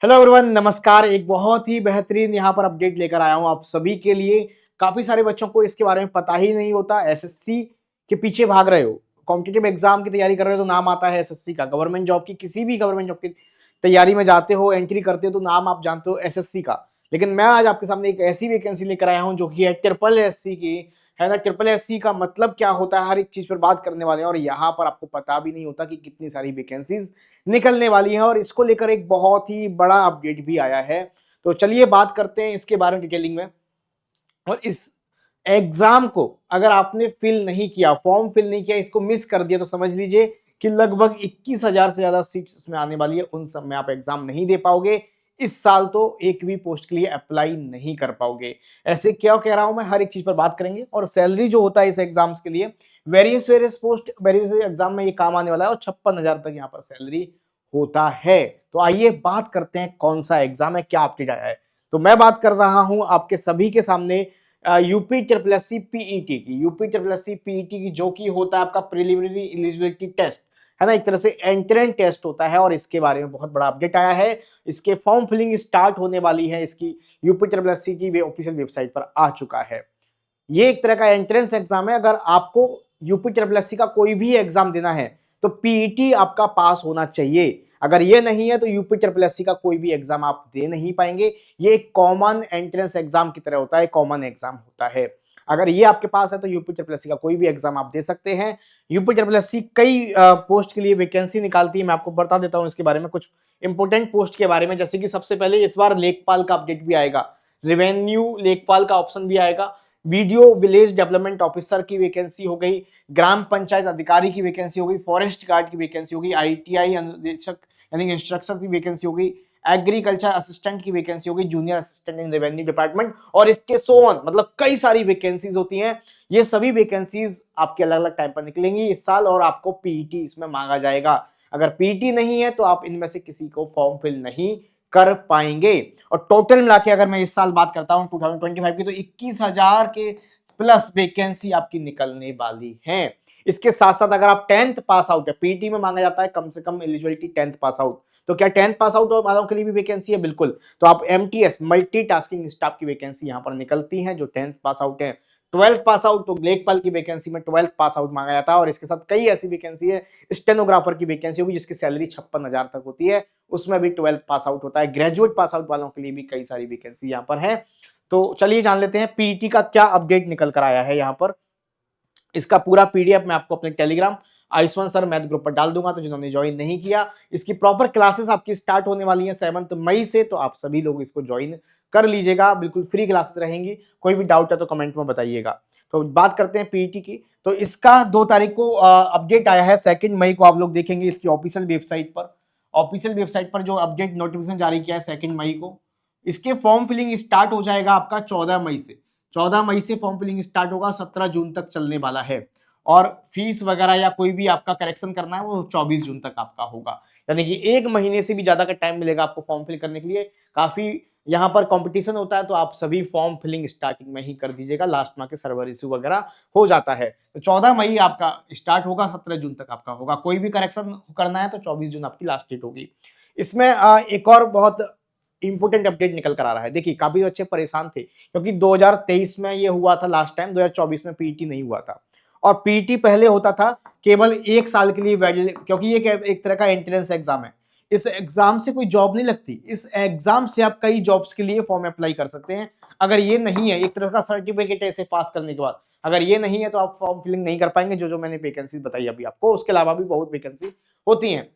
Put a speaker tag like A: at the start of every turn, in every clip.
A: Hello everyone, नमस्कार। एक बहुत ही बेहतरीन यहाँ पर अपडेट लेकर आया हूँ आप सभी के लिए। काफी सारे बच्चों को इसके बारे में पता ही नहीं होता। एसएससी के पीछे भाग रहे हो, कॉम्पिटिटिव एग्जाम की तैयारी कर रहे हो तो नाम आता है एसएससी का। गवर्नमेंट जॉब की, किसी भी गवर्नमेंट जॉब की तैयारी में जाते हो, एंट्री करते हो तो नाम आप जानते हो एसएससी का। लेकिन मैं आज आपके सामने एक ऐसी वैकेंसी लेकर आया हूँ जो कि है ट्रिपल एससी की। है ना, ट्रिपल एससी का मतलब क्या होता है, हर एक चीज पर बात करने वाले हैं। और यहाँ पर आपको पता भी नहीं होता कि कितनी सारी वैकेंसीज निकलने वाली है और इसको लेकर एक बहुत ही बड़ा अपडेट भी आया है। तो चलिए बात करते हैं इसके बारे में डिटेलिंग में। और इस एग्जाम को अगर आपने फिल नहीं किया, फॉर्म फिल नहीं किया, इसको मिस कर दिया तो समझ लीजिए कि लगभग 21,000 से ज्यादा सीट्स इसमें आने वाली है। उन सब में आप एग्जाम नहीं दे पाओगे। इस साल तो एक भी पोस्ट के लिए अप्लाई नहीं कर पाओगे। ऐसे क्या कह रहा हूं मैं, हर एक चीज पर बात करेंगे। और सैलरी जो होता है इस एग्जाम्स के लिए, various various post various exam में ये काम आने वाला है और 56,000 तक यहाँ पर सैलरी होता है। तो आइए बात करते हैं कौन सा एग्जाम है, क्या अपडेट आया है। तो मैं बात कर रहा हूं आपके सभी के सामने UP triple S C PET की। UP triple S C PET की जो कि होता है आपका प्रिलिमिनरी एलिजिबिलिटी टेस्ट, है ना, एक तरह से एंट्रेंस टेस्ट होता है। और इसके बारे में बहुत बड़ा अपडेट आया है। इसके फॉर्म फिलिंग स्टार्ट होने वाली है। इसकी यूपी ट्रिपल एस सी की ऑफिशियल वेबसाइट पर आ चुका है। ये एक तरह का एंट्रेंस एग्जाम है। अगर आपको यूपी ट्रिपल एस सी का कोई भी एग्जाम देना है तो पीईटी आपका पास होना चाहिए। अगर ये नहीं है तो यूपी ट्रिपल एस सी का कोई भी एग्जाम आप दे नहीं पाएंगे। ये एक कॉमन एंट्रेंस एग्जाम की तरह होता है, कॉमन एग्जाम होता है। अगर ये आपके पास है तो यूपी ट्रिपल एस सी का कोई भी एग्जाम आप दे सकते हैं। यूपी ट्रिपल एस सी कई पोस्ट के लिए वैकेंसी निकालती है। मैं आपको बता देता हूं इसके बारे में, कुछ इंपोर्टेंट पोस्ट के बारे में। जैसे कि सबसे पहले इस बार लेखपाल का अपडेट भी आएगा, रेवेन्यू लेखपाल का ऑप्शन भी आएगा। वीडियो विलेज डेवलपमेंट ऑफिसर की वैकेंसी हो गई, ग्राम पंचायत अधिकारी की वैकेंसी हो गई, फॉरेस्ट गार्ड की वैकेंसी हो गई, आईटीआई अनुदेशक यानी इंस्ट्रक्टर की वैकेंसी हो गई, एग्रीकल्चर असिस्टेंट की वैकेंसी हो गई, junior assistant in revenue department, और इसके सो ऑन, मतलब कई सारी वैकेंसीज होती हैं। ये सभी वैकेंसीज आपके अलग अलग टाइम पर निकलेंगी इस साल और आपको पीईटी इसमें मांगा जाएगा। अगर पीईटी नहीं है तो आप इनमें से किसी को फॉर्म फिल नहीं कर पाएंगे। और टोटल मिला के अगर मैं इस साल बात करता हूं 2025 की, तो 21,000 के प्लस वैकेंसी आपकी निकलने वाली है। इसके साथ साथ अगर आप 10th पास आउट है, पीटी में मांगा जाता है कम से कम एलिजिबिलिटी 10th पास आउट, तो क्या 10th पास आउट वालों के लिए भी वैकेंसी है? बिल्कुल। तो आप एमटीएस मल्टीटास्किंग स्टाफ की वैकेंसी यहां पर निकलती है जो 10th पास आउट है। 12th पास आउट तो लेखपाल की वैकेंसी में 12th पास आउट मांगा जाता है। और इसके साथ कई ऐसी वैकेंसी है, स्टेनोग्राफर की वैकेंसी होगी जिसकी सैलरी 56,000 तक होती है, उसमें भी 12th पास आउट होता है। ग्रेजुएट पास आउट वालों के लिए भी कई सारी वैकेंसी यहाँ पर है। तो चलिए जान लेते हैं पीईटी का क्या अपडेट निकल कर आया है यहाँ पर। इसका पूरा पीडीएफ मैं आपको अपने Telegram Ayushman sir math group पर डाल दूंगा। तो जिन्होंने ज्वाइन नहीं किया, इसकी प्रॉपर क्लासेस आपकी स्टार्ट होने वाली है 7 मई से, तो आप सभी लोग इसको ज्वाइन कर लीजिएगा। बिल्कुल फ्री क्लासेस रहेंगी। कोई भी डाउट है तो कमेंट में बताइएगा। तो बात करते हैं पीईटी की। तो इसका 2 तारीख को अपडेट आया है। 2 मई को आप लोग देखेंगे इसकी ऑफिशियल वेबसाइट पर। ऑफिशियल वेबसाइट पर जो अपडेट नोटिफिकेशन जारी किया है 2 मई को, इसके फॉर्म फिलिंग स्टार्ट हो जाएगा आपका 14 मई से। 14 मई से फॉर्म फिलिंग स्टार्ट होगा, 17 जून तक चलने वाला है। और फीस वगैरह या कोई भी आपका करेक्शन करना है वो 24 जून तक आपका होगा। यानी कि 1 महीने से भी ज्यादा का टाइम मिलेगा आपको फॉर्म फिल करने के लिए। काफी यहाँ पर कंपटीशन होता है, तो आप सभी फॉर्म फिलिंग स्टार्टिंग में ही कर दीजिएगा, लास्ट में के सर्वर इश्यू वगैरह हो जाता है। तो 14 मई आपका स्टार्ट होगा, 17 जून तक आपका होगा। कोई भी करेक्शन करना है तो 24 जून आपकी लास्ट डेट होगी। इसमें एक और बहुत इंपोर्टेंट अपडेट निकल कर आ रहा है। देखिए काफी बच्चे परेशान थे क्योंकि 2023 में ये हुआ था लास्ट टाइम, 2024 में पीईटी नहीं हुआ था। और पीईटी पहले होता था केवल 1 साल के लिए वैलिड, क्योंकि ये एक तरह का एंट्रेंस एग्जाम है। इस एग्जाम से कोई जॉब नहीं लगती। इस एग्जाम से आप कई जॉब्स के लिए फॉर्म अप्लाई कर सकते हैं। अगर ये नहीं है, एक तरह का सर्टिफिकेट है इसे पास करने के बाद, अगर ये नहीं है तो आप फॉर्म फिलिंग नहीं कर पाएंगे। जो जो मैंने वैकेंसी बताई अभी आपको, उसके अलावा भी बहुत वैकेंसी होती हैं।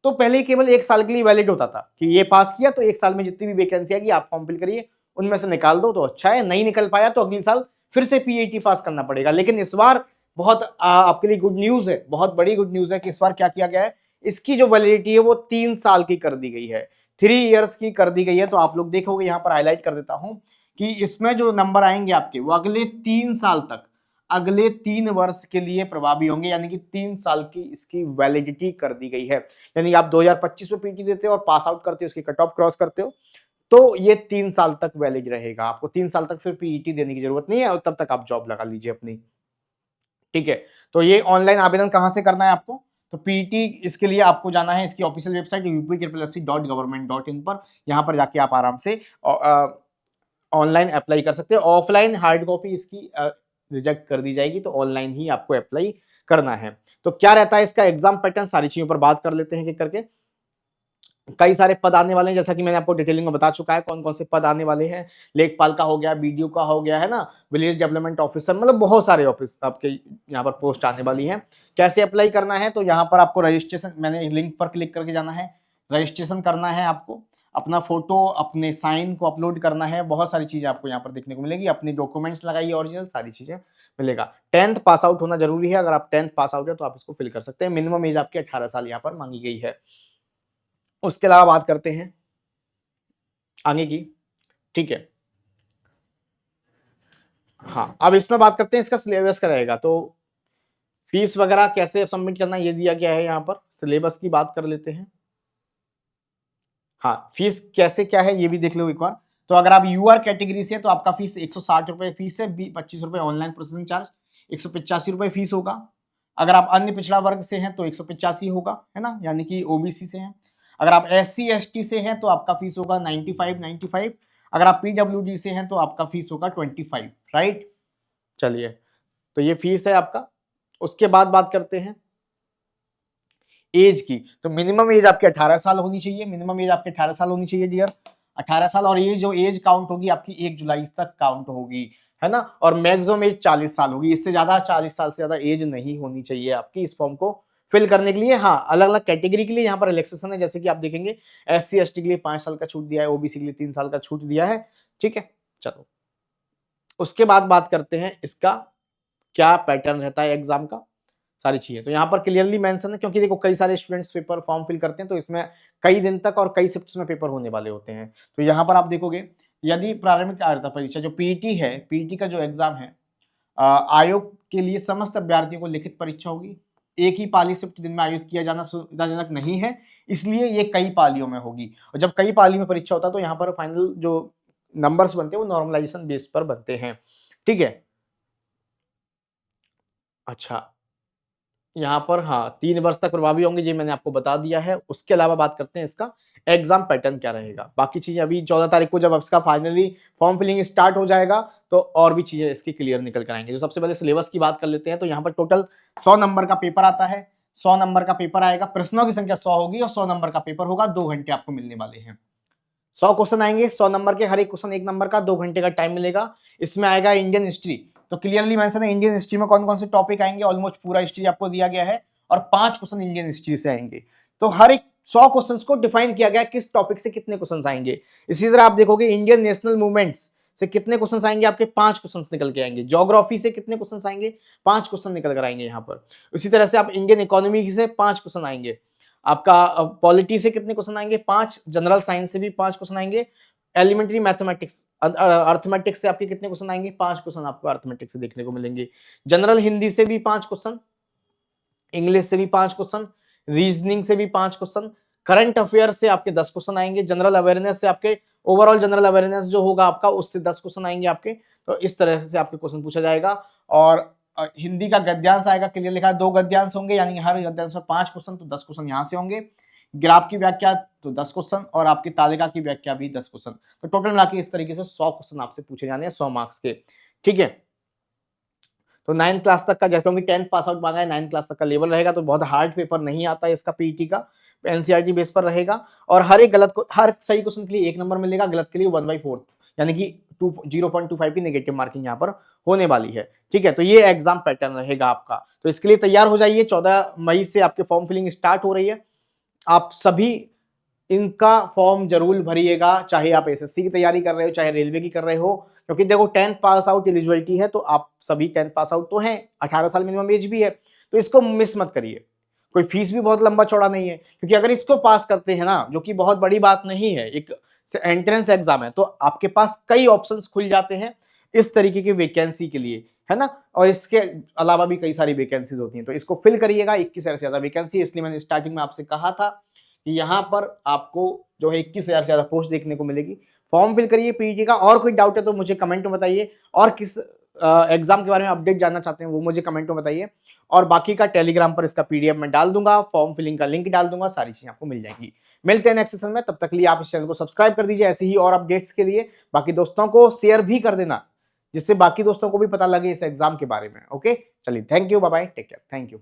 A: तो पहले केवल 1 साल के लिए वैलिड होता था कि ये पास किया तो 1 साल में जितनी भी वैकेंसी आएगी आप फॉर्म फिल करिए, उनमें से निकाल दो तो अच्छा है। नहीं निकल पाया तो अगले साल फिर से पीईटी पास करना पड़ेगा। लेकिन इस बार बहुत आपके लिए गुड न्यूज है, बहुत बड़ी गुड न्यूज है कि इस बार क्या किया गया है, इसकी जो वैलिडिटी है वो 3 साल की कर दी गई है, 3 इयर्स की कर दी गई है। तो आप लोग देखोगे, यहाँ पर हाईलाइट कर देता हूं कि इसमें जो नंबर आएंगे आपके वो अगले 3 साल तक, अगले 3 वर्ष के लिए प्रभावी होंगे। यानी कि 3 साल की इसकी वैलिडिटी कर दी गई है। यानी आप 2025 में पीटी देते हो और पास आउट करते हो, उसकी कट ऑफ क्रॉस करते हो, तो ये 3 साल तक वैलिड रहेगा। आपको 3 साल तक फिर पीईटी देने की जरूरत नहीं है और तब तक आप जॉब लगा लीजिए अपनी। ठीक है। तो ये ऑनलाइन आवेदन कहां से करना है आपको, तो पीटी इसके लिए आपको जाना है इसकी ऑफिशियल वेबसाइट upsc.government.in पर। यहाँ पर जाके आप आराम से ऑनलाइन अप्लाई कर सकते हैं। ऑफलाइन हार्ड कॉपी इसकी रिजेक्ट कर दी जाएगी, तो ऑनलाइन ही आपको अप्लाई करना है। तो क्या रहता है इसका एग्जाम पैटर्न, सारी चीजों पर बात कर लेते हैं कि करके। कई सारे पद आने वाले हैं, जैसा कि मैंने आपको डिटेलिंग में बता चुका है कौन कौन से पद आने वाले हैं। लेखपाल का हो गया, बीडीओ का हो गया, है ना, विलेज डेवलपमेंट ऑफिसर, मतलब बहुत सारे ऑफिस आपके यहाँ पर पोस्ट आने वाली हैं। कैसे अप्लाई करना है, तो यहाँ पर आपको रजिस्ट्रेशन, मैंने लिंक पर क्लिक करके जाना है, रजिस्ट्रेशन करना है आपको, अपना फोटो अपने साइन को अपलोड करना है, बहुत सारी चीजें आपको यहाँ पर देखने को मिलेगी, अपने डॉक्यूमेंट्स लगाइए ओरिजिनल, सारी चीजें मिलेगा। 10th पास आउट होना जरूरी है, अगर आप 10th पास आउट है तो आप इसको फिल कर सकते हैं। मिनिमम एज आपकी 18 साल यहाँ पर मांगी गई है। उसके अलावा बात करते हैं आगे की, ठीक है। हाँ, अब इसमें बात करते हैं इसका सिलेबस का रहेगा, तो फीस वगैरह कैसे सबमिट करना ये दिया गया है यहाँ पर। सिलेबस की बात कर लेते हैं। हाँ, फीस कैसे क्या है ये भी देख लो एक बार। तो अगर आप यूआर कैटेगरी से तो आपका फीस 160 रुपए फीस है, 25 रुपए ऑनलाइन प्रोसेसिंग चार्ज, 185 रुपए फीस होगा। अगर आप अन्य पिछड़ा वर्ग से हैं तो 185 होगा, है ना, यानी कि ओबीसी से हैं। अगर आप SC ST से हैं तो आपका फीस होगा 95। अगर आप PWD से हैं तो आपका फीस होगा 25, राइट। चलिए, तो ये फीस है आपका। उसके बाद बात करते हैं एज की। तो मिनिमम एज आपकी 18 साल होनी चाहिए, मिनिमम एज आपकी 18 साल होनी चाहिए डियर, 18 साल। और ये जो एज काउंट होगी आपकी 1 जुलाई तक काउंट होगी, है ना। और मैक्सिमम एज 40 साल होगी, इससे ज्यादा 40 साल से ज्यादा एज नहीं होनी चाहिए आपकी इस फॉर्म को फिल करने के लिए। हाँ, अलग अलग कैटेगरी के लिए यहाँ पर रिलैक्सेशन है, जैसे कि आप देखेंगे SC ST के लिए 5 साल का छूट दिया है, ओबीसी के लिए 3 साल का छूट दिया है, ठीक है। चलो, उसके बाद बात करते हैं इसका क्या पैटर्न रहता है एग्जाम का, सारी चीजें। तो यहाँ पर क्लियरली मेंशन है, क्योंकि देखो कई सारे स्टूडेंट्स पेपर फॉर्म फिल करते हैं, तो इसमें कई दिन तक और कई शिफ्ट्स में पेपर होने वाले होते हैं। तो यहाँ पर आप देखोगे, यदि प्रारंभिक अर्हता परीक्षा जो पीटी है, पीटी का जो एग्जाम है, आयोग के लिए समस्त अभ्यर्थियों को लिखित परीक्षा होगी। एक ही पाली शिफ्ट दिन में आयोजित किया जाना सुविधाजनक नहीं है, इसलिए ये कई पालियों में होगी। और जब कई पाली में परीक्षा होता है तो यहाँ पर फाइनल जो नंबर्स बनते हैं वो नॉर्मलाइजेशन बेस पर बनते हैं, ठीक है। अच्छा, यहाँ पर हाँ 3 वर्ष तक प्रभावी होंगे, ये मैंने आपको बता दिया है। उसके अलावा बात करते हैं इसका एग्जाम पैटर्न क्या रहेगा। बाकी चीजें अभी 14 तारीख को जब इसका फाइनली फॉर्म फिलिंग स्टार्ट हो जाएगा तो और भी चीजें इसकी क्लियर निकल कर आएंगे। तो सबसे पहले सिलेबस की बात कर लेते हैं। तो यहाँ पर टोटल 100 नंबर का पेपर आता है, 100 नंबर का पेपर आएगा, प्रश्नों की संख्या 100 होगी और 100 नंबर का पेपर होगा, 2 घंटे आपको मिलने वाले हैं। 100 क्वेश्चन आएंगे, 100 नंबर के, हर एक क्वेश्चन 1 नंबर का, 2 घंटे का टाइम मिलेगा। इसमें आएगा इंडियन हिस्ट्री, तो क्लियरली मेंशन है इंडियन हिस्ट्री में कौन कौन से टॉपिक आएंगे, ऑलमोस्ट पूरा हिस्ट्री आपको दिया गया है और 5 क्वेश्चन इंडियन हिस्ट्री से आएंगे। तो हर एक 100 क्वेश्चंस को डिफाइन किया गया है किस टॉपिक से कितने क्वेश्चंस आएंगे। इसी तरह आप देखोगे इंडियन नेशनल मूवमेंट्स से कितने क्वेश्चंस आएंगे, आपके 5 क्वेश्चंस निकल के आएंगे। ज्योग्राफी से कितने क्वेश्चंस आएंगे, 5 क्वेश्चन निकल कर आएंगे यहाँ पर। उसी तरह से आप इंडियन इकोनॉमी से 5 क्वेश्चन आएंगे, आपका पॉलिटी से कितने क्वेश्चन आएंगे, 5, जनरल साइंस से भी 5 क्वेश्चन आएंगे, एलिमेंट्री मैथमेटिक्स अर्थमेटिक्स से आपके कितने क्वेश्चन आएंगे, 5 क्वेश्चन आपको अर्थमेटिक्स से देखने को मिलेंगे। जनरल हिंदी से भी 5 क्वेश्चन, इंग्लिश से भी 5 क्वेश्चन, रीजनिंग से भी 5 क्वेश्चन, करंट अफेयर से आपके 10 क्वेश्चन आएंगे, जनरल अवेयरनेस से आपके ओवरऑल जनरल अवेयरनेस जो होगा आपका उससे 10 क्वेश्चन आएंगे आपके। तो इस तरह से आपके क्वेश्चन पूछा जाएगा। और हिंदी का गद्यांश आएगा, क्लियर लिखा है 2 गद्यांश होंगे, यानी हर गद्यांश में 5 क्वेश्चन, तो 10 क्वेश्चन यहाँ से होंगे। ग्राफ की व्याख्या तो 10 क्वेश्चन और आपकी तालिका की व्याख्या भी 10 क्वेश्चन। तो टोटल मिला के इस तरीके से 100 क्वेश्चन आपसे पूछे जाने हैं 100 मार्क्स के, ठीक है। तो 9th क्लास तक का, जैसे 10th पास आउट मांगा है, 9th क्लास तक का लेवल रहेगा, तो बहुत हार्ड पेपर नहीं आता है इसका पीटी का, एनसीईआरटी बेस पर रहेगा। और हर एक गलत को, हर सही क्वेश्चन के लिए 1 नंबर मिलेगा, गलत के लिए 1/4, यानी कि 0.25 की नेगेटिव मार्किंग यहाँ पर होने वाली है, ठीक है। तो ये एग्जाम पैटर्न रहेगा आपका, तो इसके लिए तैयार हो जाइए। 14 मई से आपके फॉर्म फिलिंग स्टार्ट हो रही है, आप सभी इनका फॉर्म जरूर भरिएगा, चाहे आप एसएससी की तैयारी कर रहे हो, चाहे रेलवे की कर रहे हो, क्योंकि देखो 10th पास आउट एलिजिबिलिटी है, तो आप सभी 10th पास आउट तो हैं, 18 साल मिनिमम एज भी है, तो इसको मिस मत करिए। कोई फीस भी बहुत लंबा चौड़ा नहीं है, क्योंकि अगर इसको पास करते हैं ना, जो कि बहुत बड़ी बात नहीं है, एक एंट्रेंस एग्जाम है, तो आपके पास कई ऑप्शंस खुल जाते हैं इस तरीके की वैकेंसी के लिए, है ना। और इसके अलावा भी कई सारी वैकेंसीज होती हैं, तो इसको फिल करिएगा। 21,000 से ज्यादा वैकेंसी, इसलिए मैंने स्टार्टिंग में आपसे कहा था कि यहाँ पर आपको जो है 21,000 से ज्यादा पोस्ट देखने को मिलेगी। फॉर्म फिल करिए पीटी का। और कोई डाउट है तो मुझे कमेंट में बताइए, और किस एग्जाम के बारे में अपडेट जानना चाहते हैं वो मुझे कमेंट में बताइए, और बाकी का टेलीग्राम पर इसका पीडीएफ में डाल दूंगा, फॉर्म फिलिंग का लिंक डाल दूंगा, सारी चीजें आपको मिल जाएंगी। मिलते हैं नेक्स्ट सेशन में, तब तक के लिए आप इस चैनल को सब्सक्राइब कर दीजिए ऐसे ही और अपडेट्स के लिए। बाकी दोस्तों को शेयर भी कर देना, जिससे बाकी दोस्तों को भी पता लगे इस एग्जाम के बारे में। ओके, चलिए, thank you, bye bye, take care, thank you.